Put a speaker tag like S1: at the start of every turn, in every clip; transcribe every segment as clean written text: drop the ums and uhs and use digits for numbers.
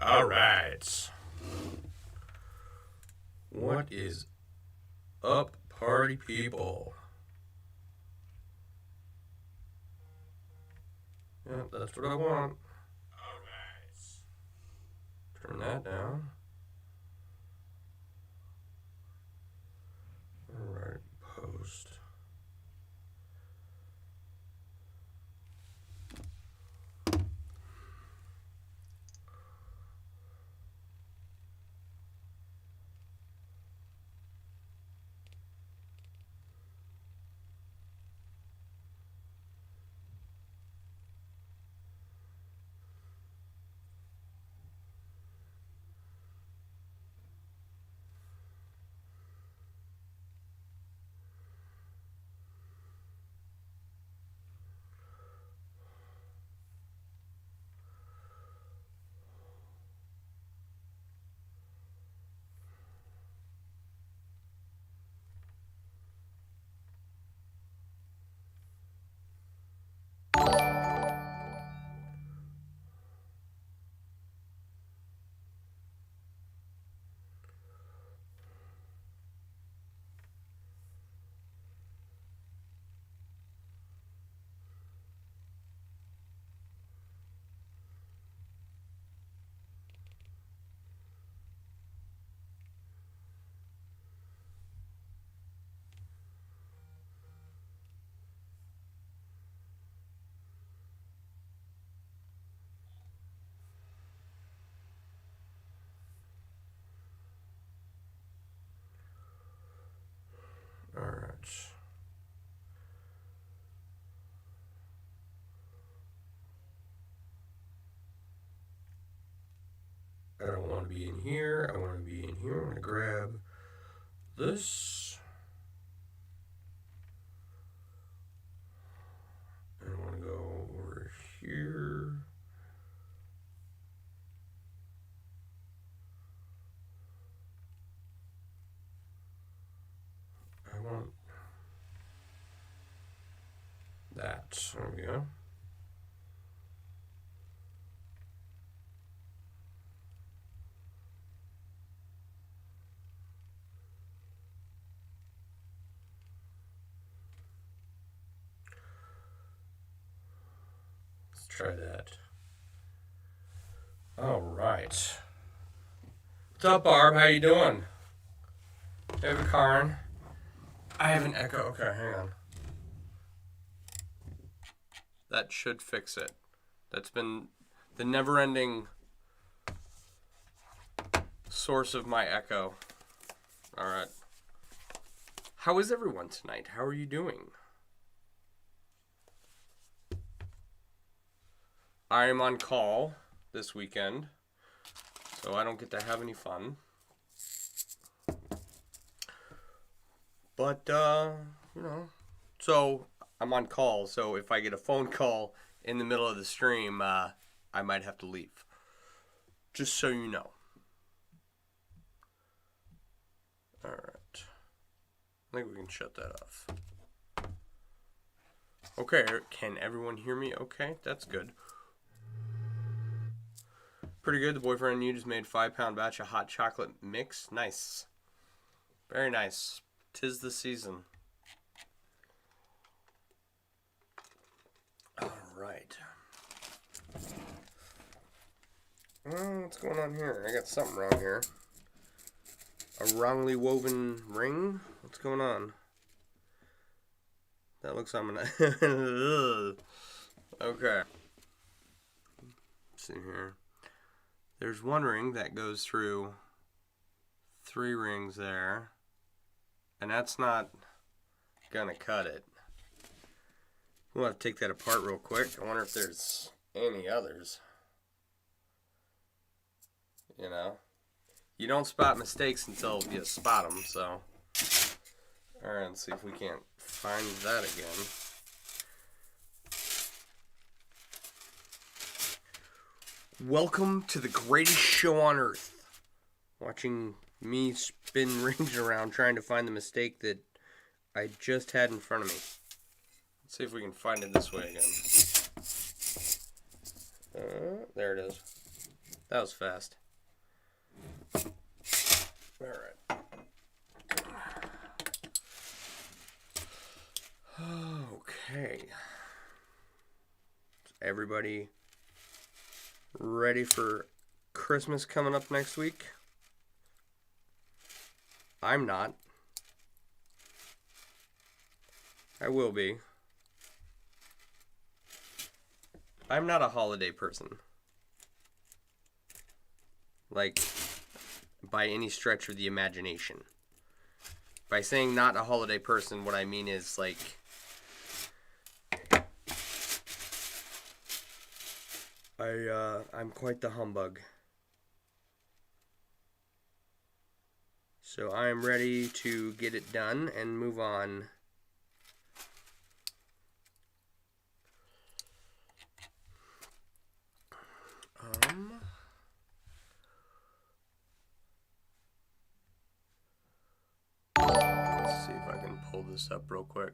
S1: All right. What is up, party people? Yeah, that's what I want. All right. Turn that down. All right, post. All right. I don't want to be in here. I want to be in here. I'm going to grab this. And I want to go over here. I want that. There we go. Let's try that. All right. What's up, Barb? How you doing? David Karn. I have an echo. Okay, hang on. That should fix it. That's been the never-ending source of my echo. All right. How is everyone tonight? How are you doing? I am on call this weekend, so I don't get to have any fun. But, you know, so I'm on call, so if I get a phone call in the middle of the stream, I might have to leave. Just so you know. All right. I think we can shut that off. Okay, can everyone hear me okay? That's good. Pretty good. The boyfriend and you just made 5-pound batch of hot chocolate mix. Nice. Very nice. 'Tis the season. All right. What's going on here? I got something wrong here. A wrongly woven ring? What's going on? That looks like okay. Let's see here. There's one ring that goes through 3 rings there. And that's not gonna cut it. We'll have to take that apart real quick. I wonder if there's any others. You know? You don't spot mistakes until you spot them, so. Alright, let's see if we can't find that again. Welcome to the greatest show on earth. Watching me spin rings around trying to find the mistake that I just had in front of me. Let's see if we can find it this way again. There it is. That was fast. Alright. Okay. Is everybody ready for Christmas coming up next week? I'm not. I will be. I'm not a holiday person. Like, by any stretch of the imagination. By saying not a holiday person, what I mean is, like, I'm quite the humbug. So I'm ready to get it done and move on. Let's see if I can pull this up real quick.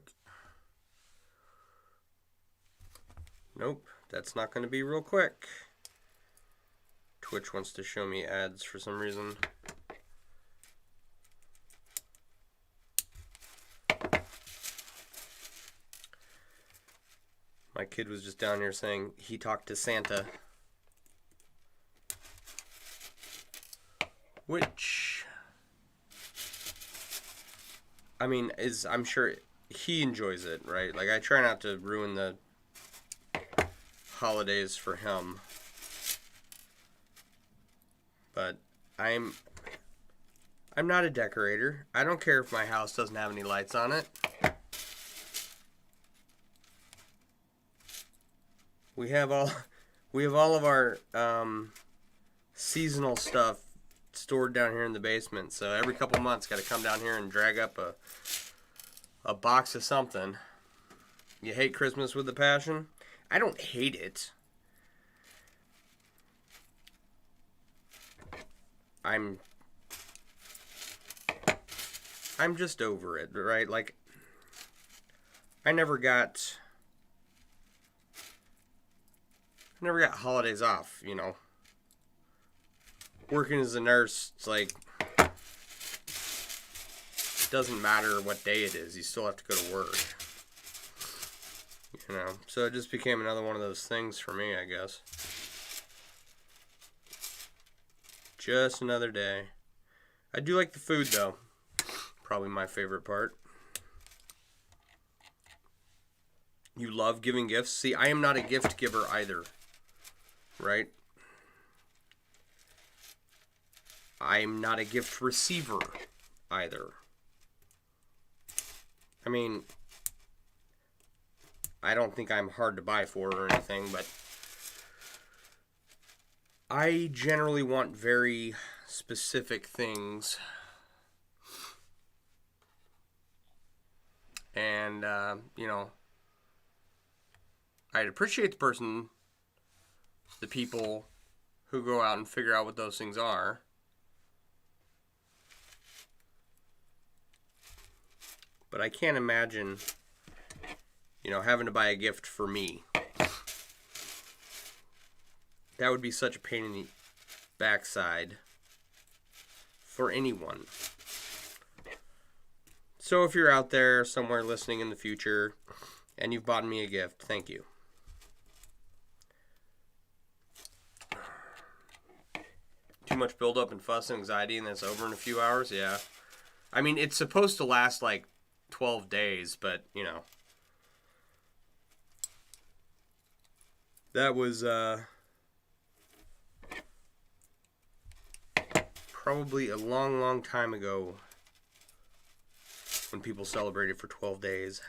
S1: Nope, that's not going to be real quick. Twitch wants to show me ads for some reason. My kid was just down here saying he talked to Santa. Which, I mean, I'm sure he enjoys it, right? Like, I try not to ruin the holidays for him. But I'm not a decorator. I don't care if my house doesn't have any lights on it. We have all of our seasonal stuff stored down here in the basement. So every couple months, got to come down here and drag up a box of something. You hate Christmas with a passion? I don't hate it. I'm just over it, right? Like, I never got holidays off, you know. Working as a nurse, it's like, it doesn't matter what day it is, you still have to go to work. You know, so it just became another one of those things for me, I guess. Just another day. I do like the food, though. Probably my favorite part. You love giving gifts? See, I am not a gift giver either. Right? I'm not a gift receiver either. I mean, I don't think I'm hard to buy for or anything, but I generally want very specific things. And, you know, I'd appreciate the people who go out and figure out what those things are. But I can't imagine, you know, having to buy a gift for me. That would be such a pain in the backside for anyone. So if you're out there somewhere listening in the future and you've bought me a gift, thank you. Too much buildup and fuss and anxiety and that's over in a few hours? Yeah. I mean, it's supposed to last like 12 days, but, you know. That was probably a long, long time ago when people celebrated for 12 days.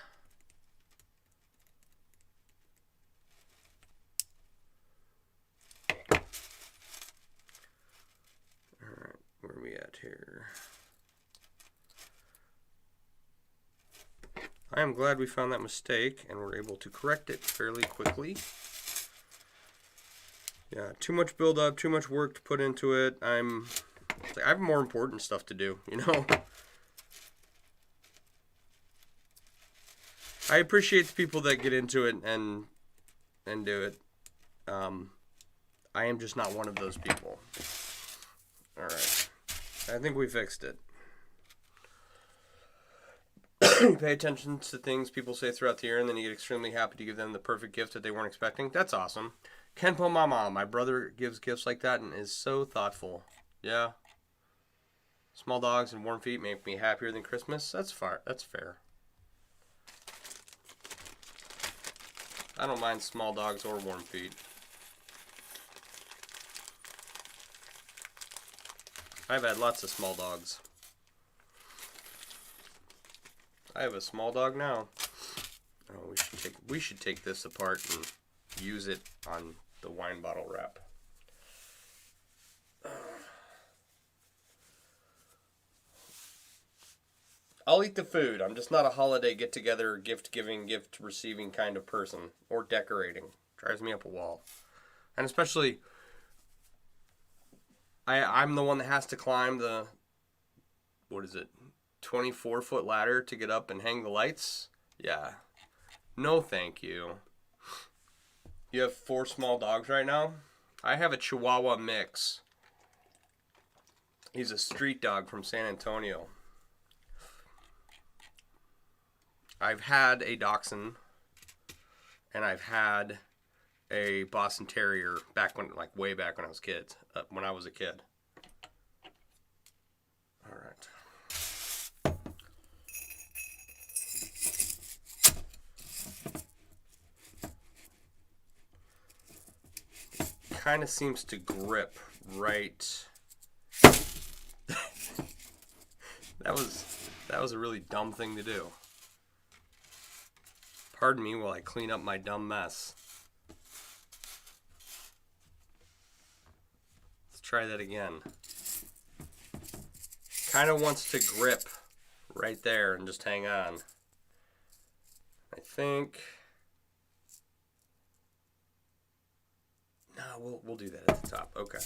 S1: Alright, where are we at here? I am glad we found that mistake and were able to correct it fairly quickly. Yeah, too much build up, too much work to put into it. I have more important stuff to do, you know? I appreciate the people that get into it and do it. I am just not one of those people. Alright. I think we fixed it. You pay attention to things people say throughout the year, and then you get extremely happy to give them the perfect gift that they weren't expecting. That's awesome. Kenpo Mama, my brother gives gifts like that and is so thoughtful. Yeah. Small dogs and warm feet make me happier than Christmas. That's fair. That's fair. I don't mind small dogs or warm feet. I've had lots of small dogs. I have a small dog now. Oh, we should take this apart and use it on the wine bottle wrap. I'll eat the food. I'm just not a holiday get-together, gift-giving, gift-receiving kind of person. Or decorating. Drives me up a wall. And especially, I'm the one that has to climb the, 24-foot ladder to get up and hang the lights? Yeah. No thank you. You have 4 small dogs right now? I have a Chihuahua mix. He's a street dog from San Antonio. I've had a Dachshund, and I've had a Boston Terrier way back when I was a kid. All right. Kind of seems to grip right. That was a really dumb thing to do. Pardon me while I clean up my dumb mess. Let's try that again. Kind of wants to grip right there and just hang on. I think. No, we'll do that at the top. Okay.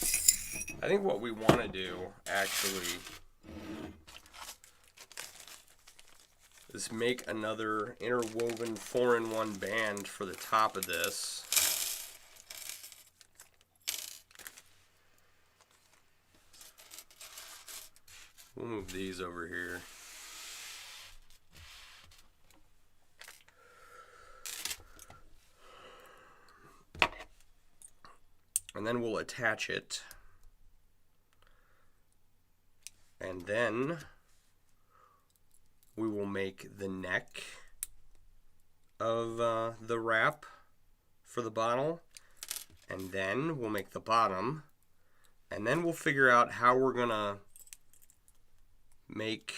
S1: I think what we want to do actually is make another interwoven 4-in-1 band for the top of this. We'll move these over here. And then we'll attach it. And then we will make the neck of the wrap for the bottle. And then we'll make the bottom. And then we'll figure out how we're going to make...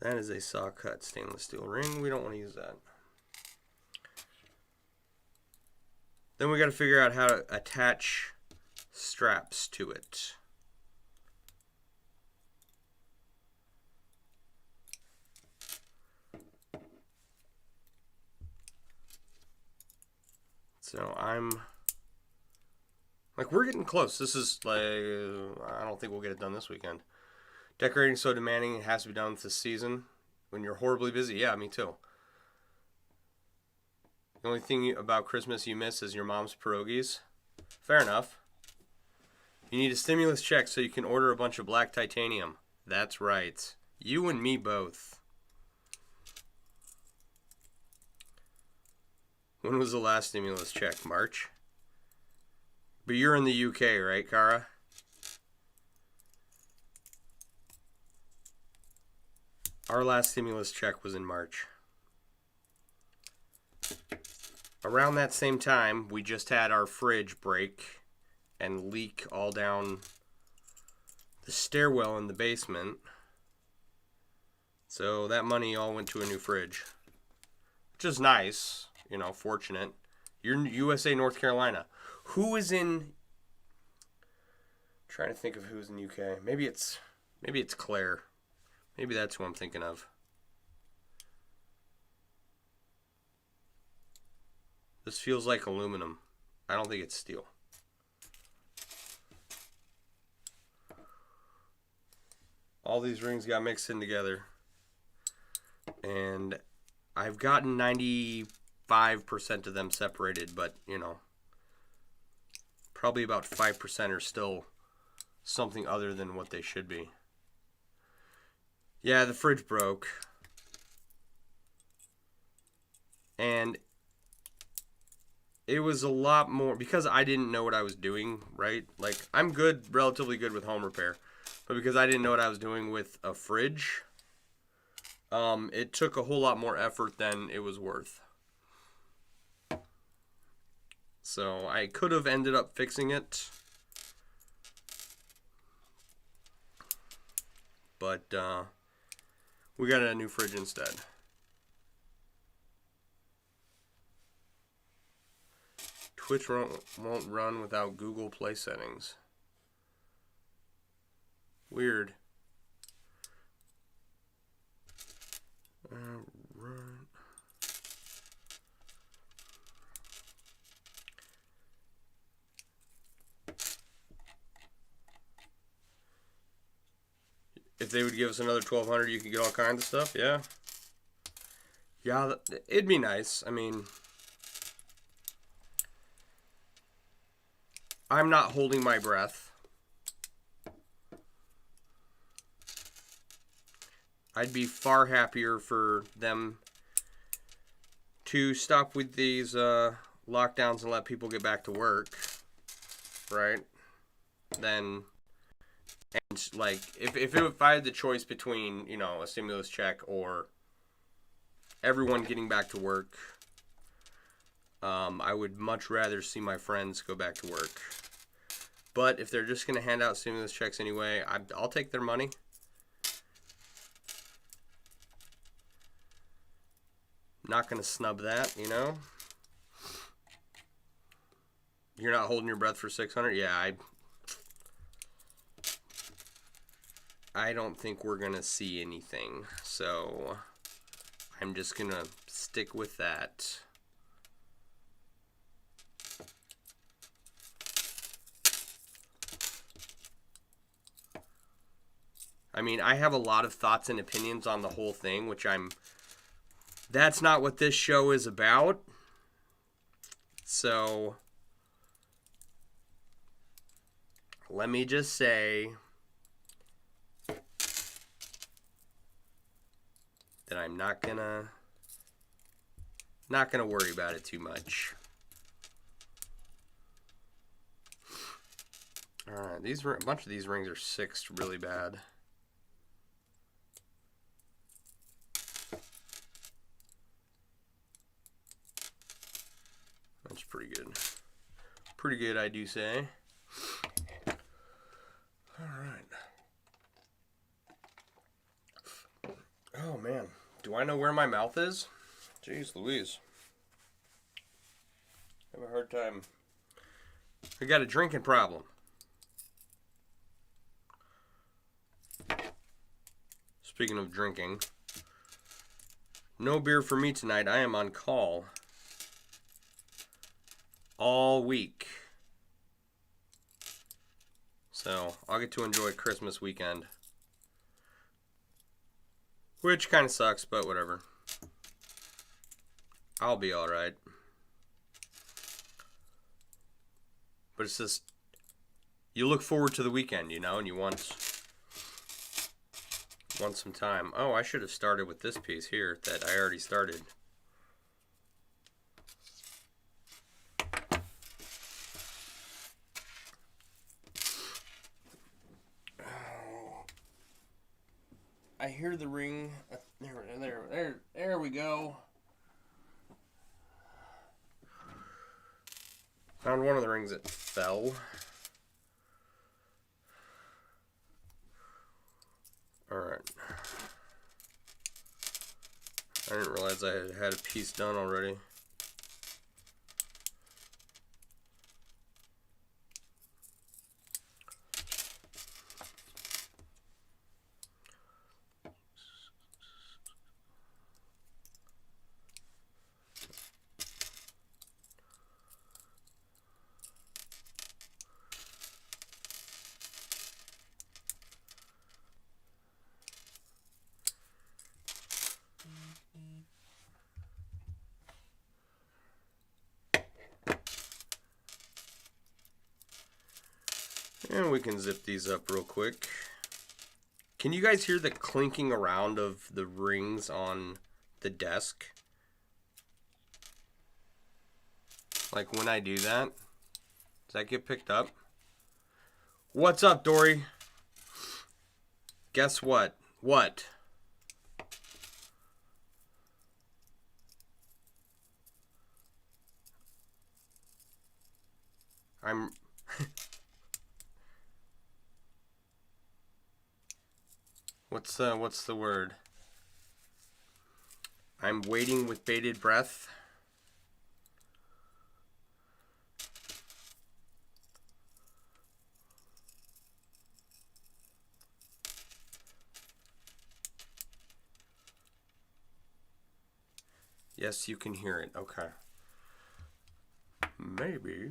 S1: That is a saw-cut stainless steel ring. We don't want to use that. Then we got to figure out how to attach straps to it. So we're getting close. This is I don't think we'll get it done this weekend. Decorating so demanding, it has to be done this season. When you're horribly busy, yeah, me too. The only thing about Christmas you miss is your mom's pierogies. Fair enough. You need a stimulus check so you can order a bunch of black titanium. That's right. You and me both. When was the last stimulus check? March? But you're in the UK, right, Kara? Our last stimulus check was in March. Around that same time, we just had our fridge break and leak all down the stairwell in the basement. So that money all went to a new fridge. Which is nice, you know, fortunate. You're in USA, North Carolina. Who is in... Trying to think of who's in UK. Maybe it's Claire. Maybe that's who I'm thinking of. This feels like aluminum. I don't think it's steel. All these rings got mixed in together. And I've gotten 95% of them separated, but, you know, probably about 5% are still something other than what they should be. Yeah, the fridge broke. And it was a lot more, because I didn't know what I was doing, right? Like, I'm good, relatively good with home repair. But because I didn't know what I was doing with a fridge, it took a whole lot more effort than it was worth. So I could have ended up fixing it. But we got a new fridge instead. Twitch won't run without Google Play settings. Weird. Right. If they would give us another 1,200, you could get all kinds of stuff. Yeah. Yeah, it'd be nice. I mean, I'm not holding my breath. I'd be far happier for them to stop with these lockdowns and let people get back to work, right? Then, and like, if I had the choice between, you know, a stimulus check or everyone getting back to work, I would much rather see my friends go back to work. But if they're just going to hand out stimulus checks anyway, I'll take their money. Not going to snub that, you know? You're not holding your breath for 600? Yeah, I don't think we're going to see anything. So I'm just going to stick with that. I mean, I have a lot of thoughts and opinions on the whole thing, which that's not what this show is about. So let me just say that I'm not gonna worry about it too much. All right, a bunch of these rings are sixed really bad. That's pretty good. Pretty good, I do say. All right. Oh, man. Do I know where my mouth is? Jeez Louise. I have a hard time. I got a drinking problem. Speaking of drinking, no beer for me tonight. I am on call all week. So I'll get to enjoy Christmas weekend. Which kind of sucks, but whatever. I'll be alright. But it's just, you look forward to the weekend, you know, and you want some time. Oh, I should have started with this piece here that I already started. I hear the ring. There we go. Found one of the rings that fell. Alright. I didn't realize I had a piece done already. And we can zip these up real quick. Can you guys hear the clinking around of the rings on the desk? Like when I do that? Does that get picked up? What's up, Dory? Guess what? What? I'm... What's the word? I'm waiting with bated breath. Yes, you can hear it. Okay. Maybe.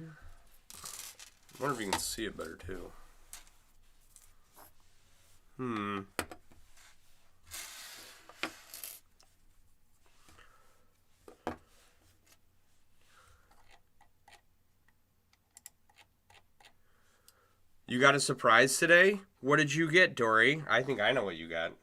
S1: I wonder if you can see it better too. You got a surprise today? What did you get, Dory? I think I know what you got.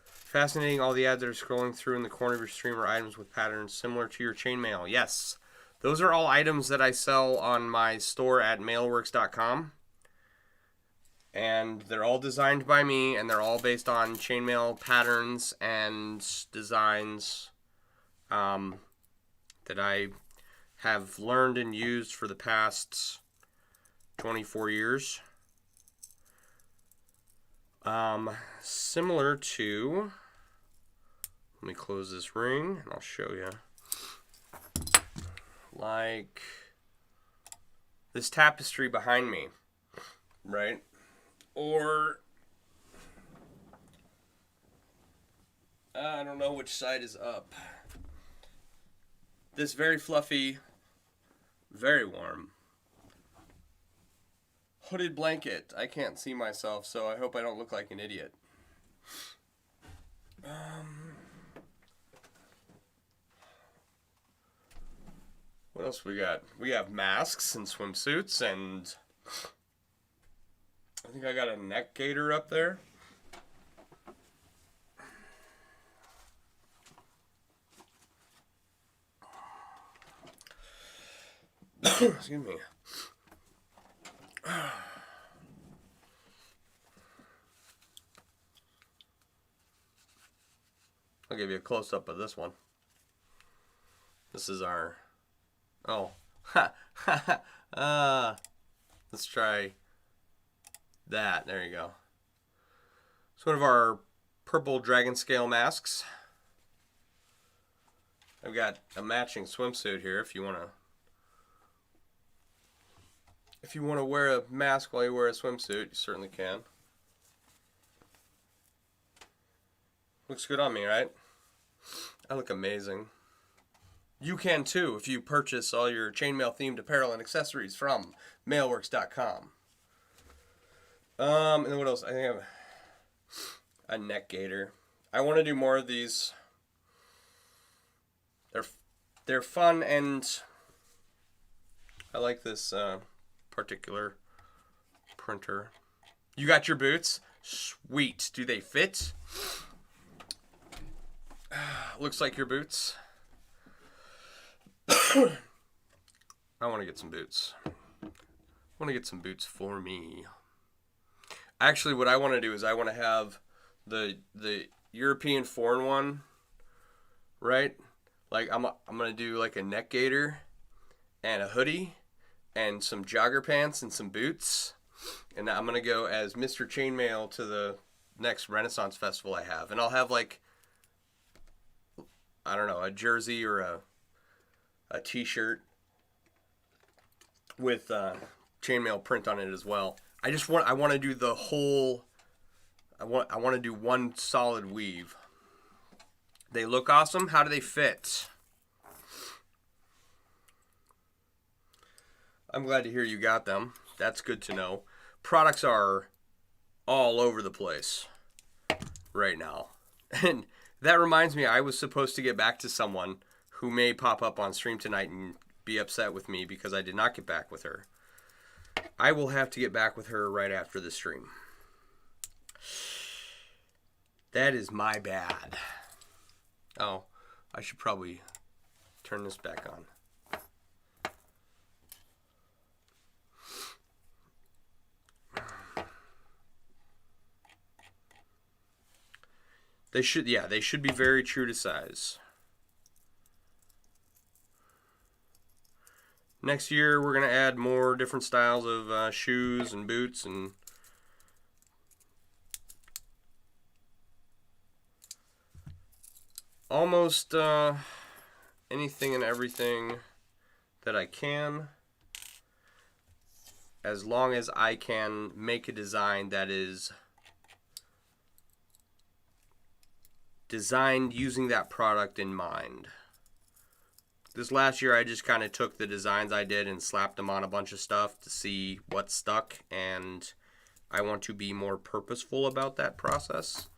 S1: Fascinating, all the ads that are scrolling through in the corner of your stream are items with patterns similar to your chainmail. Yes, those are all items that I sell on my store at MailleWerX.com. And they're all designed by me, and they're all based on chainmail patterns and designs that I have learned and used for the past 24 years. Similar to, let me close this ring and I'll show you. Like this tapestry behind me, right? Or I don't know which side is up. This very fluffy, very warm hooded blanket. I can't see myself, so I hope I don't look like an idiot. What else we got? We have masks and swimsuits, and I think I got a neck gaiter up there. Excuse me. I'll give you a close-up of this one. This is our... Oh. Let's try that. There you go. It's one of our purple dragon scale masks. I've got a matching swimsuit here if you want to wear a mask while you wear a swimsuit, you certainly can. Looks good on me, right? I look amazing. You can too if you purchase all your chainmail themed apparel and accessories from MailleWerX.com. And then what else? I think I have a neck gaiter. I want to do more of these. They're fun, and I like this particular printer. You got your boots? Sweet. Do they fit? Looks like your boots. I want to get some boots. I want to get some boots for me. Actually, what I want to do is I want to have the European foreign one, right? Like I'm gonna do like a neck gaiter and a hoodie and some jogger pants and some boots, and I'm gonna go as Mr. Chainmail to the next Renaissance festival I have, and I'll have like, I don't know, a jersey or a t-shirt with chainmail print on it as well. I want to do the whole. I want to do one solid weave. They look awesome. How do they fit? I'm glad to hear you got them. That's good to know. Products are all over the place right now. And that reminds me, I was supposed to get back to someone who may pop up on stream tonight and be upset with me because I did not get back with her. I will have to get back with her right after the stream. That is my bad. Oh, I should probably turn this back on. They should be very true to size. Next year, we're going to add more different styles of shoes and boots and almost anything and everything that I can, as long as I can make a design that is designed using that product in mind. This last year I just kind of took the designs I did and slapped them on a bunch of stuff to see what stuck, and I want to be more purposeful about that process.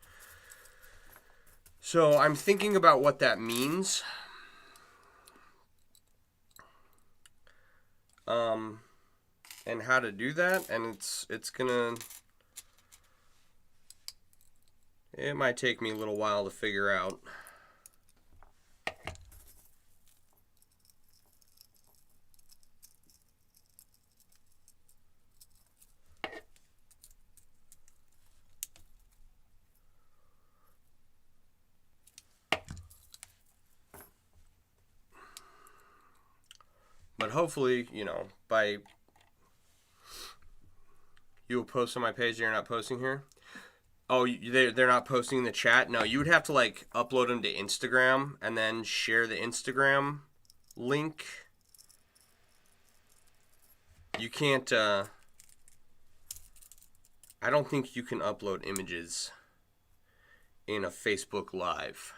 S1: So I'm thinking about what that means. And how to do that, and it might take me a little while to figure out. But hopefully, you'll post on my page. You're not posting here. Oh, they're not posting in the chat? No, you would have to upload them to Instagram and then share the Instagram link. You can't, I don't think you can upload images in a Facebook Live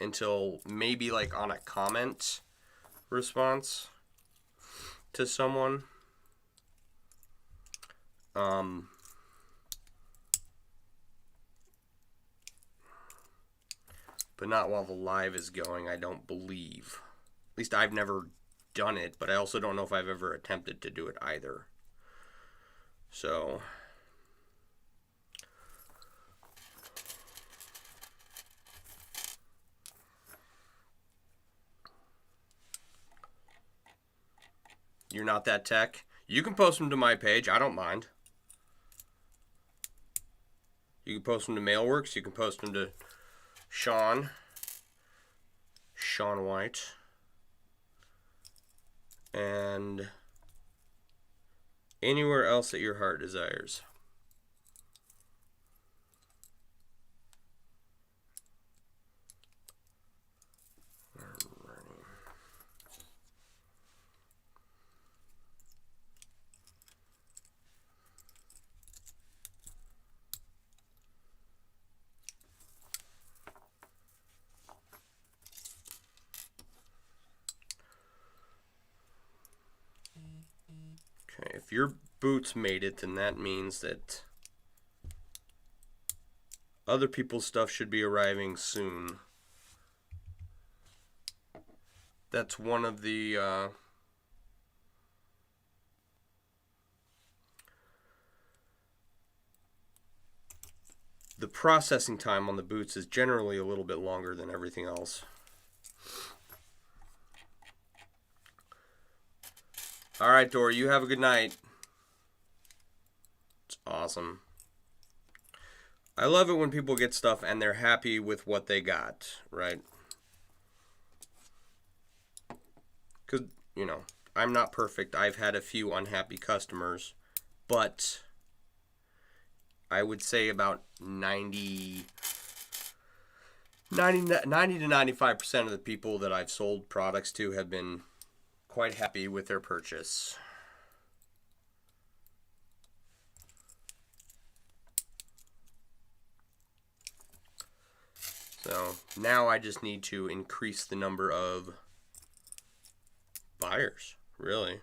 S1: until maybe on a comment response to someone. But not while the live is going, I don't believe. At least I've never done it, but I also don't know if I've ever attempted to do it either. So you're not that tech? You can post them to my page. I don't mind. You can post them to MailleWerX. You can post them to Sean White, and anywhere else that your heart desires. Okay, if your boots made it, then that means that other people's stuff should be arriving soon. That's one of the processing time on the boots is generally a little bit longer than everything else. All right, Dory, you have a good night. It's awesome. I love it when people get stuff and they're happy with what they got, right? Because, I'm not perfect. I've had a few unhappy customers, but I would say about 90 to 95% of the people that I've sold products to have been quite happy with their purchase. So now I just need to increase the number of buyers, really.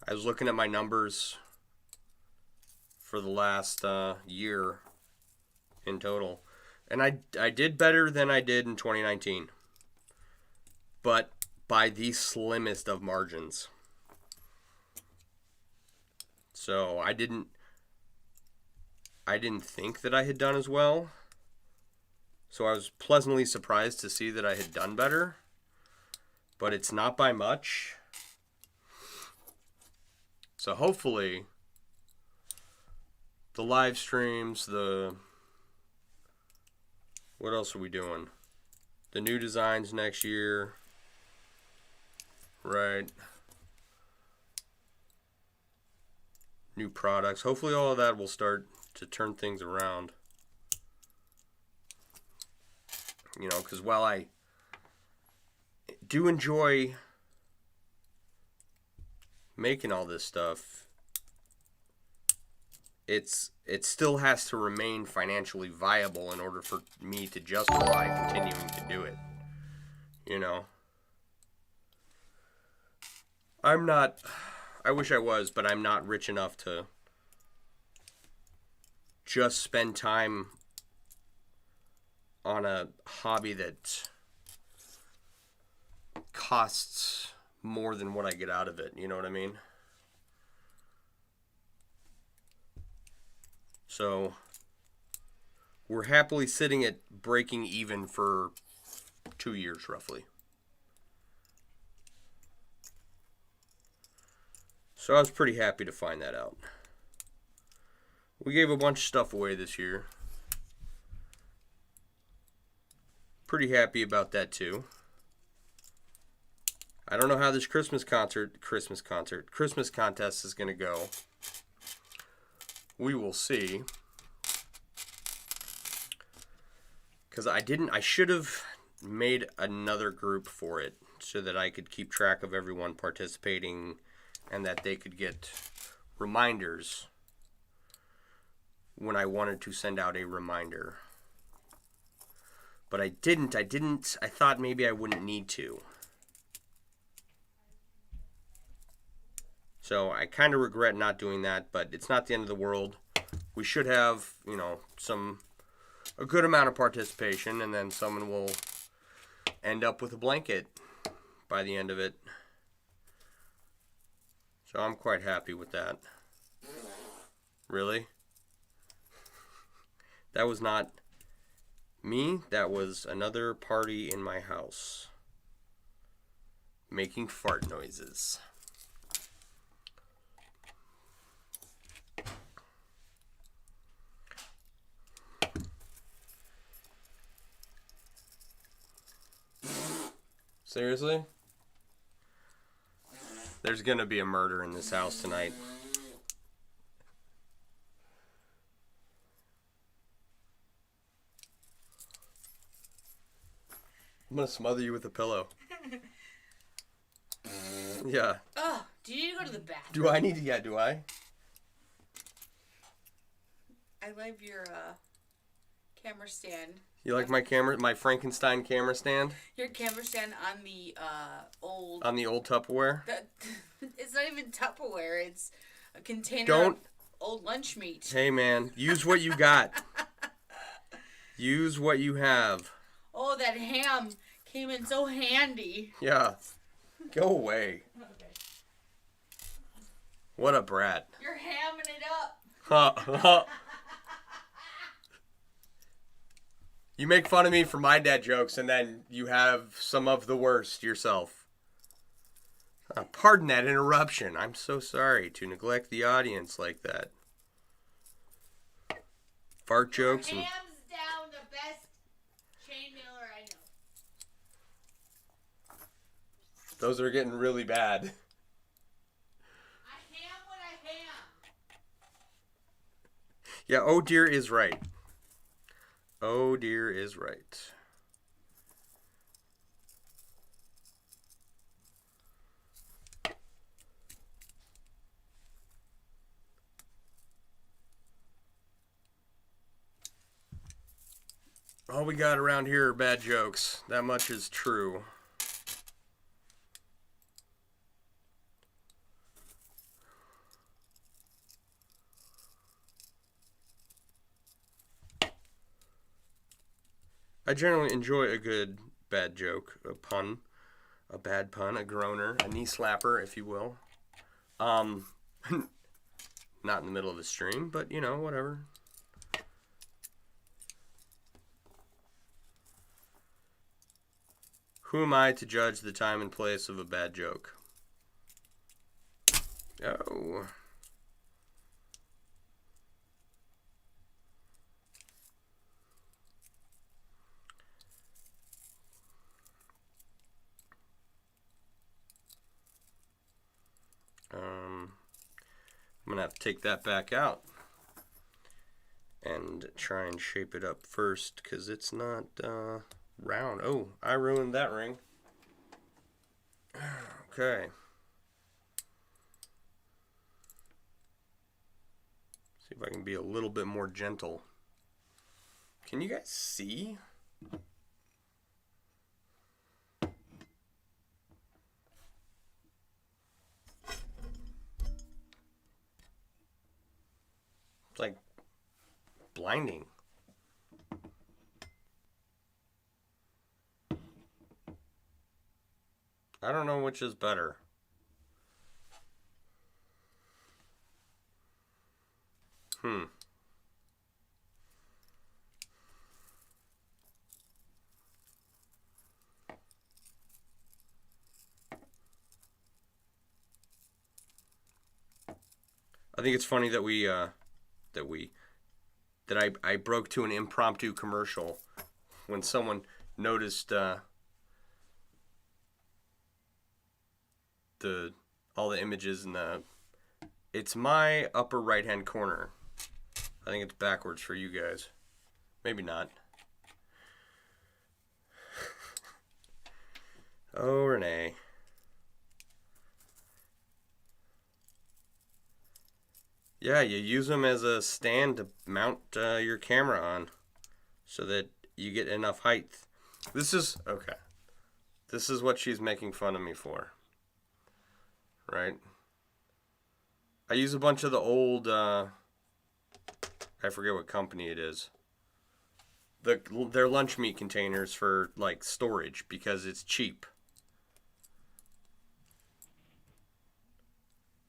S1: I was looking at my numbers for the last year in total, and I did better than I did in 2019, but by the slimmest of margins. So I didn't think that I had done as well. So I was pleasantly surprised to see that I had done better. But it's not by much. So hopefully the live streams, what else are we doing? The new designs next year. Right. New products. Hopefully all of that will start to turn things around. You know, because while I do enjoy making all this stuff, it still has to remain financially viable in order for me to justify continuing to do it. You know? I wish I was, but I'm not rich enough to just spend time on a hobby that costs more than what I get out of it. You know what I mean? So we're happily sitting at breaking even for 2 years roughly. So I was pretty happy to find that out. We gave a bunch of stuff away this year. Pretty happy about that too. I don't know how this Christmas contest is going to go. We will see. Because I should have made another group for it so that I could keep track of everyone participating and that they could get reminders when I wanted to send out a reminder. But I didn't. I thought maybe I wouldn't need to. So I kind of regret not doing that, but it's not the end of the world. We should have, you know, a good amount of participation, and then someone will end up with a blanket by the end of it. So I'm quite happy with that. Really? That was not me. That was another party in my house making fart noises. Seriously? There's gonna be a murder in this house tonight. I'm gonna smother you with a pillow. Yeah.
S2: Oh, do you need to go to the bathroom?
S1: Do I need to? Yeah, do I?
S2: I love your camera stand.
S1: You like my camera, my Frankenstein camera stand?
S2: Your camera stand on the old...
S1: On the old Tupperware?
S2: It's not even Tupperware. It's a container of old lunch meat.
S1: Hey, man. Use what you got. Use what you have.
S2: Oh, that ham came in so handy.
S1: Yeah. Go away.
S2: Okay.
S1: What a brat.
S2: You're hamming it up.
S1: Huh. You make fun of me for my dad jokes, and then you have some of the worst yourself. Pardon that interruption. I'm so sorry to neglect the audience like that. Fart jokes.
S2: Hands down, the best chainmailer I know.
S1: Those are getting really bad.
S2: I ham what I ham.
S1: Yeah, oh dear is right. Oh dear is right. All we got around here are bad jokes. That much is true. I generally enjoy a good bad joke, a pun, a bad pun, a groaner, a knee slapper, if you will. Not in the middle of the stream, but you know, whatever. Who am I to judge the time and place of a bad joke? Oh. I'm gonna have to take that back out and try and shape it up first because it's not round. Oh, I ruined that ring. Okay. See if I can be a little bit more gentle. Can you guys see? It's like blinding. I don't know which is better. I think it's funny that I broke to an impromptu commercial when someone noticed all the images in it's my upper right hand corner. I think it's backwards for you guys. Maybe not. Oh, Renee. Yeah, you use them as a stand to mount your camera on so that you get enough height. This is, okay. This is what she's making fun of me for. Right? I use a bunch of the old, I forget what company it is. They're lunch meat containers for, like, storage because it's cheap.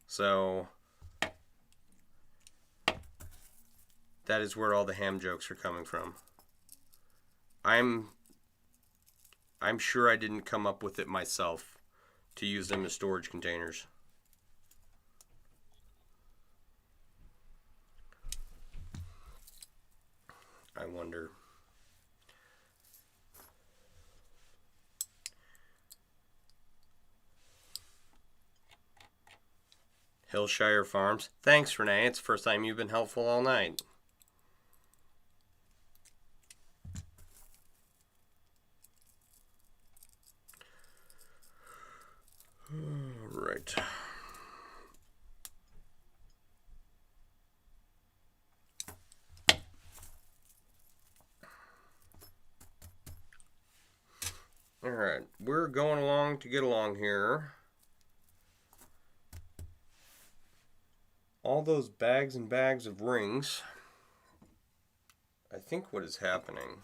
S1: So that is where all the ham jokes are coming from. I'm sure I didn't come up with it myself to use them as storage containers. I wonder. Hillshire Farms. Thanks, Renee. It's the first time you've been helpful all night. Right. All right. We're going along to get along here. All those bags and bags of rings. I think what is happening.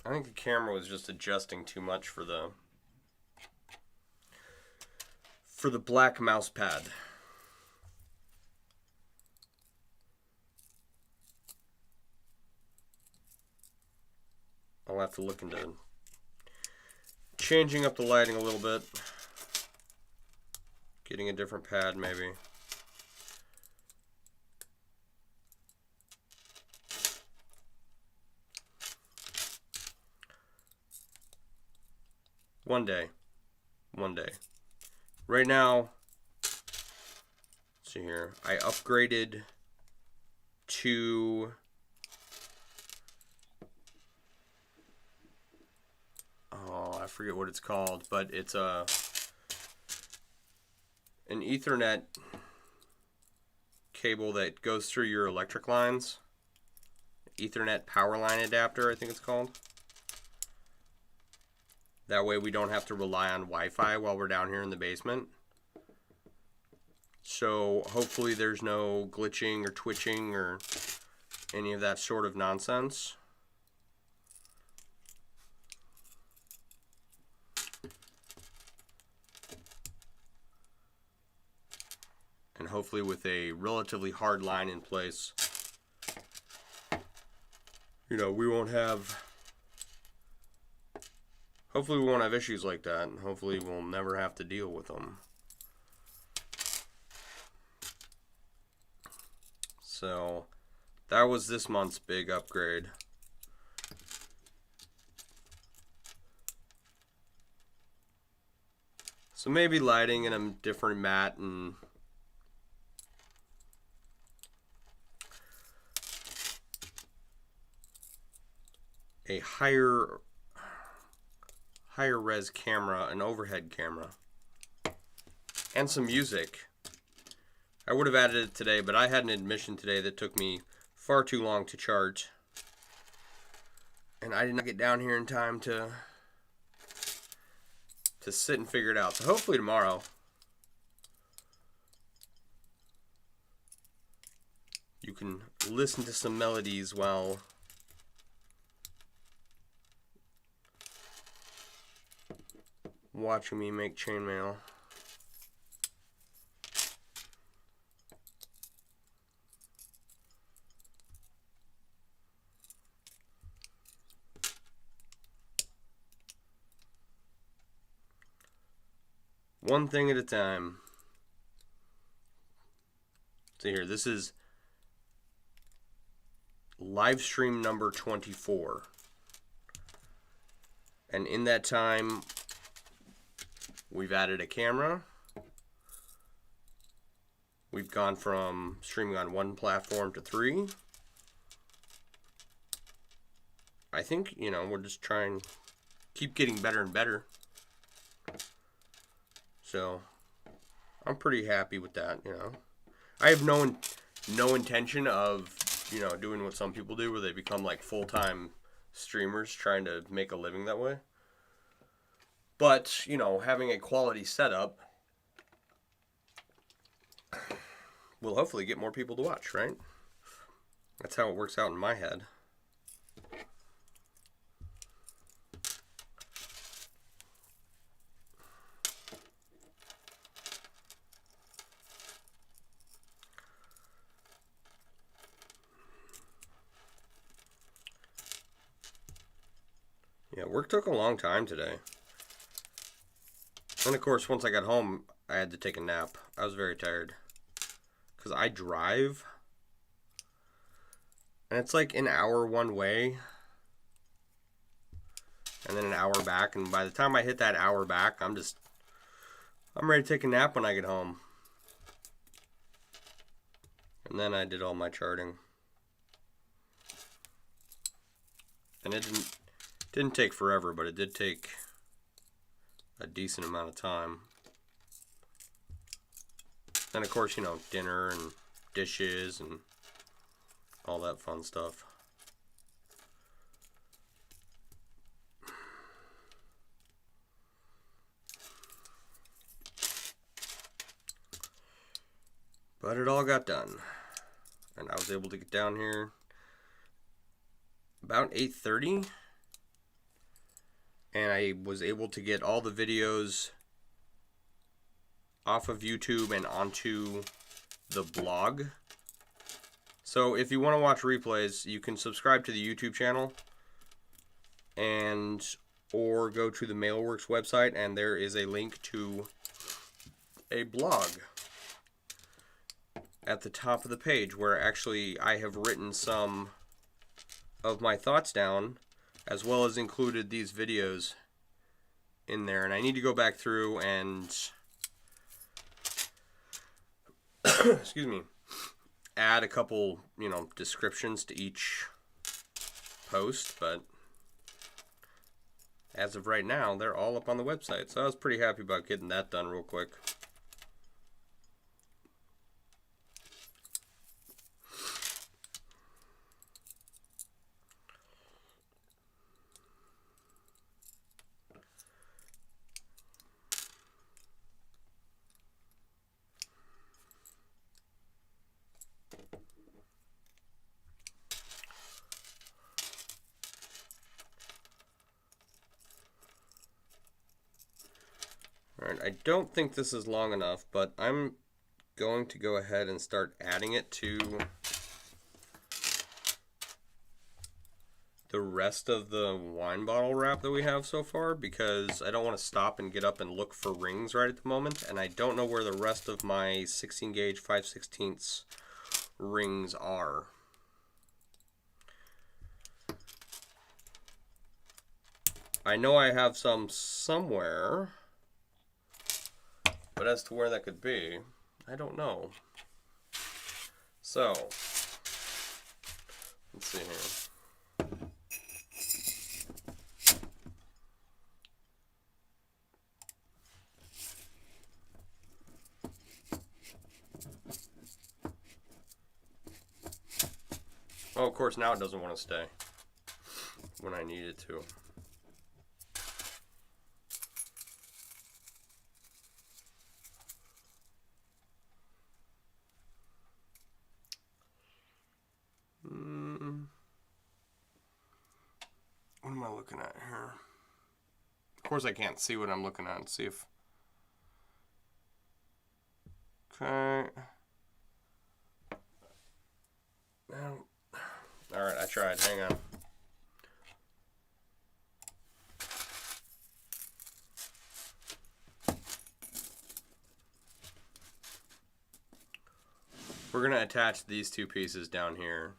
S1: I think the camera was just adjusting too much for the black mouse pad. I'll have to look into changing up the lighting a little bit. Getting a different pad maybe. One day. Right now, let's see here. I upgraded to I forget what it's called, but it's an Ethernet cable that goes through your electric lines. Ethernet power line adapter, I think it's called. That way we don't have to rely on Wi-Fi while we're down here in the basement. So hopefully there's no glitching or twitching or any of that sort of nonsense. And hopefully with a relatively hard line in place, you know, we won't have, hopefully we won't have issues like that, and hopefully we'll never have to deal with them. So that was this month's big upgrade. So maybe lighting in a different mat and a higher res camera, an overhead camera, and some music. I would have added it today, but I had an admission today that took me far too long to chart, and I did not get down here in time to sit and figure it out. So hopefully tomorrow you can listen to some melodies while watching me make chainmail. One thing at a time. See here, this is Livestream number 24. And in that time, we've added a camera. We've gone from streaming on one platform to 3. I think, you know, we're just trying to keep getting better and better. So I'm pretty happy with that, you know. I have no intention of, you know, doing what some people do where they become like full-time streamers trying to make a living that way. But, you know, having a quality setup will hopefully get more people to watch, right? That's how it works out in my head. Yeah, work took a long time today. And of course, once I got home, I had to take a nap. I was very tired. Because I drive. And it's like an hour one way. And then an hour back. And by the time I hit that hour back, I'm ready to take a nap when I get home. And then I did all my charting. And it didn't take forever, but it did take a decent amount of time. And of course, you know, dinner and dishes and all that fun stuff. But it all got done. And I was able to get down here about 8:30. And I was able to get all the videos off of YouTube and onto the blog. So if you want to watch replays, you can subscribe to the YouTube channel or go to the MailleWerX website, and there is a link to a blog at the top of the page where actually I have written some of my thoughts down, as well as included these videos in there. And I need to go back through and excuse me, add a couple, you know, descriptions to each post, but as of right now, they're all up on the website. So I was pretty happy about getting that done real quick. Alright, I don't think this is long enough, but I'm going to go ahead and start adding it to the rest of the wine bottle wrap that we have so far, because I don't want to stop and get up and look for rings right at the moment, and I don't know where the rest of my 16 gauge 5/16 rings are. I know I have some somewhere, but as to where that could be, I don't know. So, let's see here. Oh, of course, now it doesn't want to stay when I need it to. What am I looking at here? Of course, I can't see what I'm looking at. Let's see if... Okay. No. Alright, I tried. Hang on. We're going to attach these two pieces down here.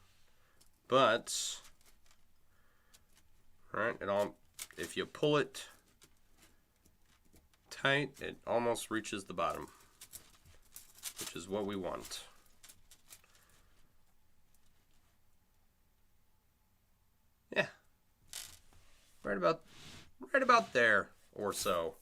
S1: But, right, if you pull it tight, it almost reaches the bottom, which is what we want. Yeah, right about there or so.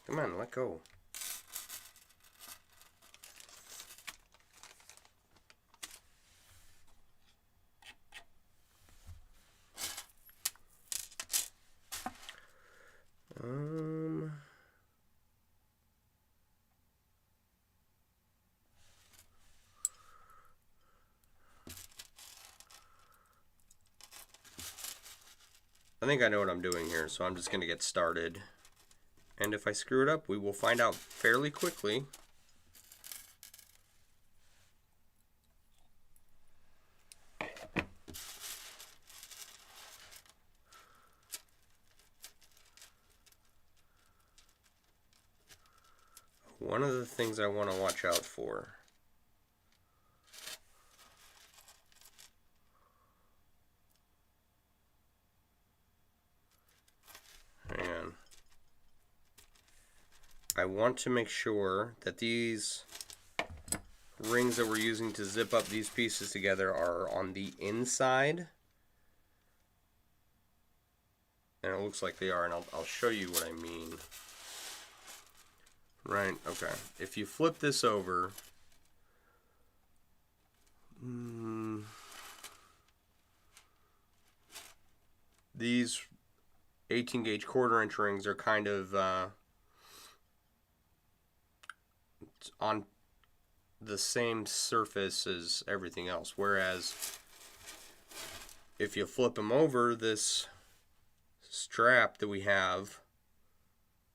S1: Come on, let go. I think I know what I'm doing here, so I'm just going to get started. And if I screw it up, we will find out fairly quickly. One of the things I want to watch out for. Hang on. I want to make sure that these rings that we're using to zip up these pieces together are on the inside. And it looks like they are, and I'll show you what I mean. Right, okay. If you flip this over, these 18 gauge 1/4 inch rings are kind of on the same surface as everything else, whereas if you flip them over, this strap that we have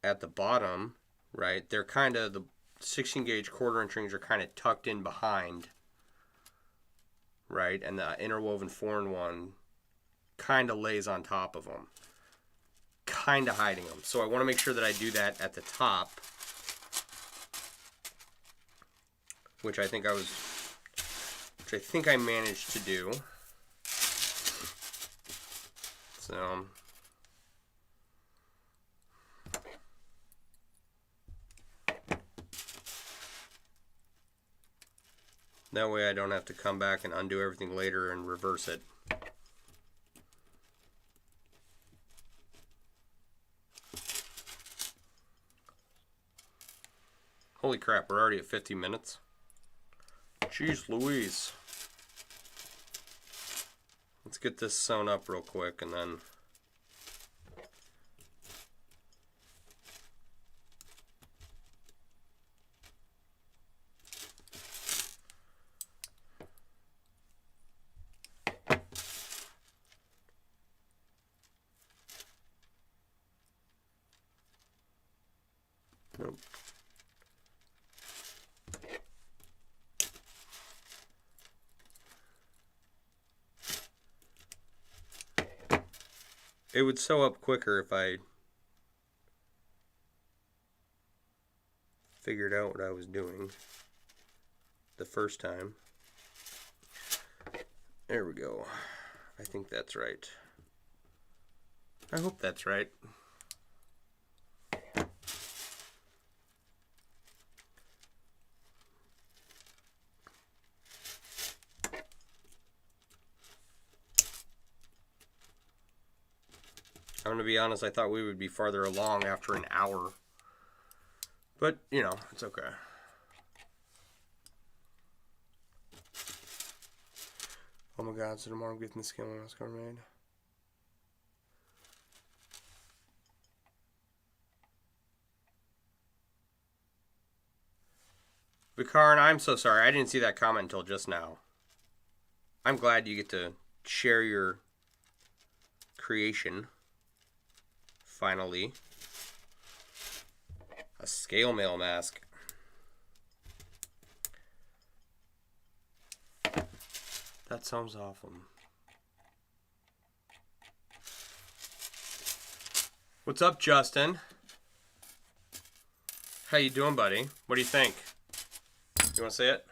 S1: at the bottom, right, they're kind of, the 16 gauge 1/4 inch rings are kind of tucked in behind, right, and the interwoven foreign one kind of lays on top of them, kind of hiding them. So I want to make sure that I do that at the top, which I think I managed to do. So that way I don't have to come back and undo everything later and reverse it. Holy crap, we're already at 50 minutes. Jeez Louise. Let's get this sewn up real quick and then... Nope. It would sew up quicker if I figured out what I was doing the first time. There we go. I think that's right. I hope that's right. I'm gonna be honest, I thought we would be farther along after an hour. But, you know, it's okay. Oh my god, so tomorrow I'm getting the skin mask cover made. Vicarin, I'm so sorry. I didn't see that comment until just now. I'm glad you get to share your creation. Finally. A scale mail mask. That sounds awesome. What's up, Justin? How you doing, buddy? What do you think? You want to see it?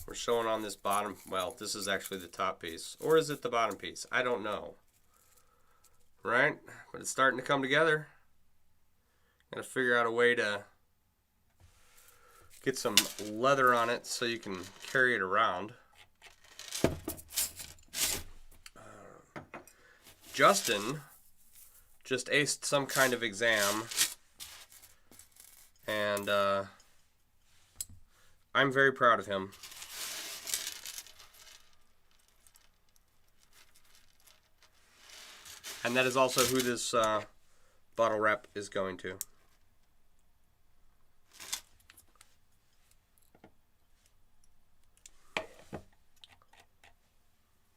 S1: We're showing on this bottom, well, this is actually the top piece. Or is it the bottom piece? I don't know. Right? But it's starting to come together. Gotta figure out a way to get some leather on it so you can carry it around. Justin just aced some kind of exam. And I'm very proud of him. And that is also who this bottle wrap is going to.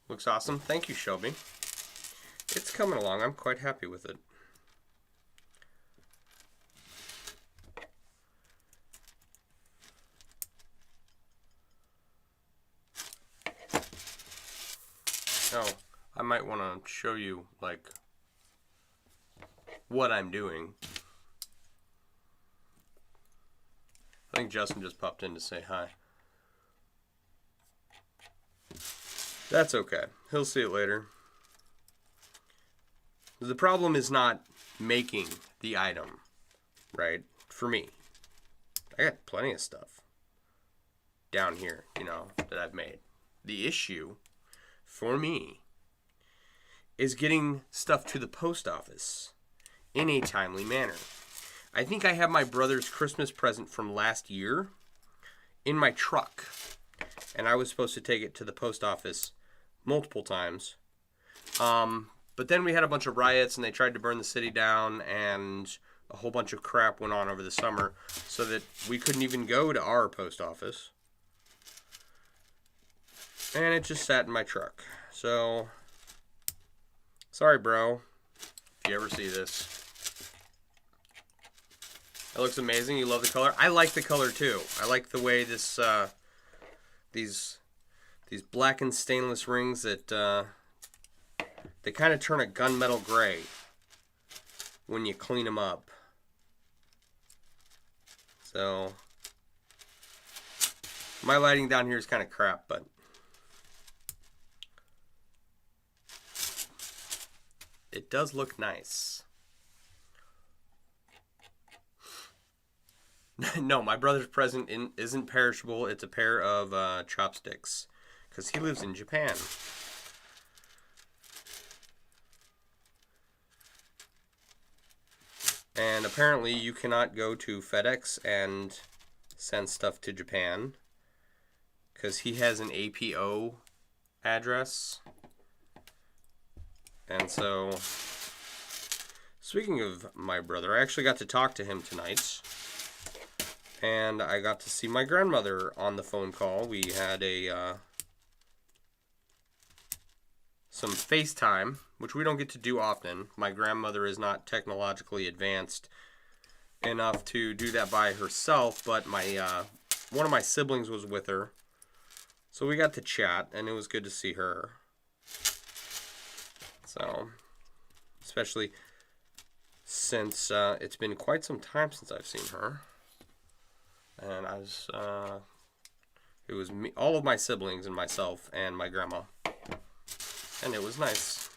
S1: Looks awesome. Thank you, Shelby. It's coming along. I'm quite happy with it. Oh, I might want to show you, like, what I'm doing. I think Justin just popped in to say hi. That's okay. He'll see it later. The problem is not making the item, right? For me. I got plenty of stuff down here, you know, that I've made. The issue for me is getting stuff to the post office in a timely manner. I think I have my brother's Christmas present from last year in my truck, and I was supposed to take it to the post office multiple times. But then we had a bunch of riots, and they tried to burn the city down, and a whole bunch of crap went on over the summer, so that we couldn't even go to our post office. And it just sat in my truck. So, sorry, bro, if you ever see this. It looks amazing. You love the color. I like the color too. I like the way this these blackened stainless rings that they kind of turn a gunmetal gray when you clean them up. So my lighting down here is kind of crap, but it does look nice. No, my brother's present isn't perishable. It's a pair of chopsticks, because he lives in Japan. And apparently you cannot go to FedEx and send stuff to Japan because he has an APO address. And so, speaking of my brother, I actually got to talk to him tonight. And I got to see my grandmother on the phone call. We had some FaceTime, which we don't get to do often. My grandmother is not technologically advanced enough to do that by herself, but one of my siblings was with her. So we got to chat, and it was good to see her. So, especially since it's been quite some time since I've seen her. And it was me, all of my siblings and myself and my grandma. And it was nice.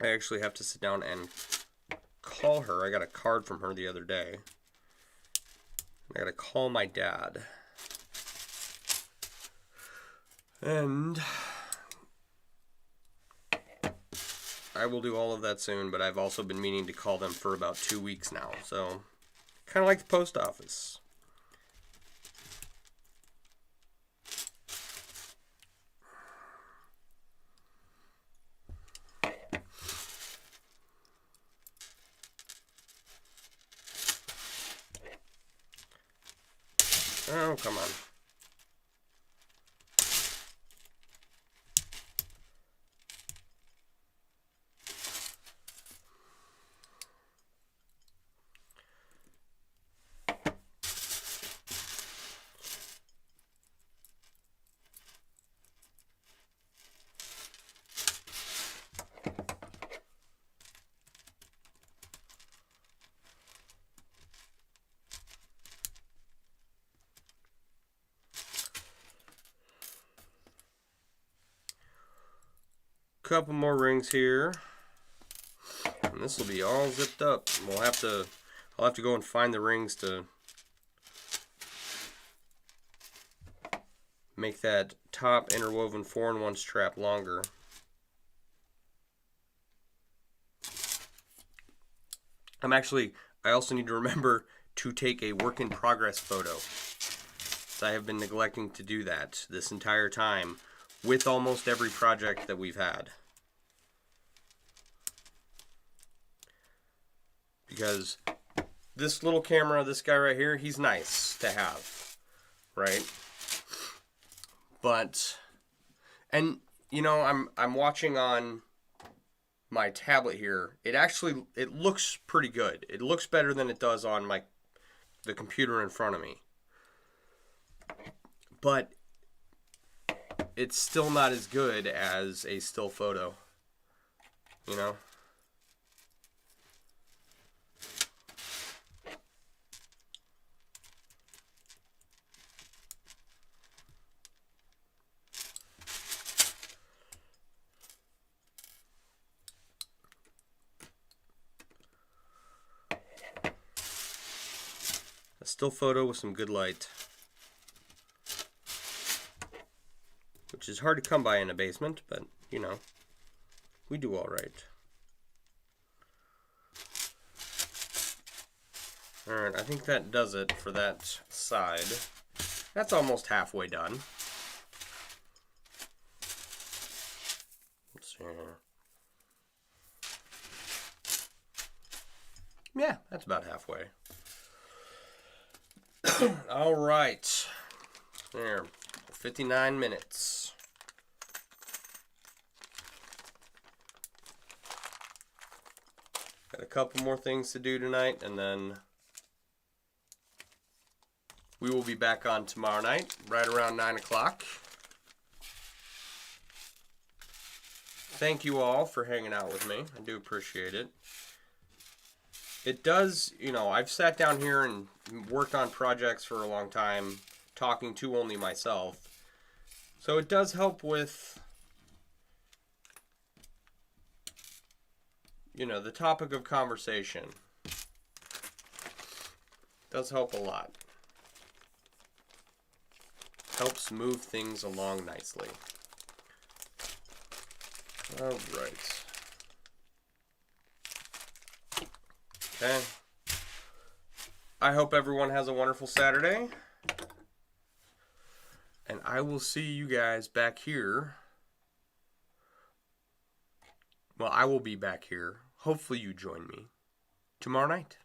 S1: I actually have to sit down and call her. I got a card from her the other day. I got to call my dad. And I will do all of that soon, but I've also been meaning to call them for about 2 weeks now. So, kind of like the post office. Oh, come on. Couple more rings here, and this will be all zipped up. I'll have to go and find the rings to make that top interwoven 4-in-1 strap longer. I also need to remember to take a work in progress photo. So I have been neglecting to do that this entire time with almost every project that we've had. Because this little camera, this guy right here, he's nice to have, right? But, and you know, I'm watching on my tablet here. It looks pretty good. It looks better than it does on the computer in front of me. But it's still not as good as a still photo, you know? A still photo with some good light, which is hard to come by in a basement, but, you know, we do all right. Alright, I think that does it for that side. That's almost halfway done. Let's see here. Yeah, that's about halfway. Alright. There. 59 minutes. Got a couple more things to do tonight, and then we will be back on tomorrow night, right around 9 o'clock. Thank you all for hanging out with me. I do appreciate it. It does, you know, I've sat down here and worked on projects for a long time, talking to only myself. So it does help with, you know, the topic of conversation. It does help a lot. Helps move things along nicely. All right. Okay. I hope everyone has a wonderful Saturday. And I will see you guys back here. Well, I will be back here. Hopefully you join me tomorrow night.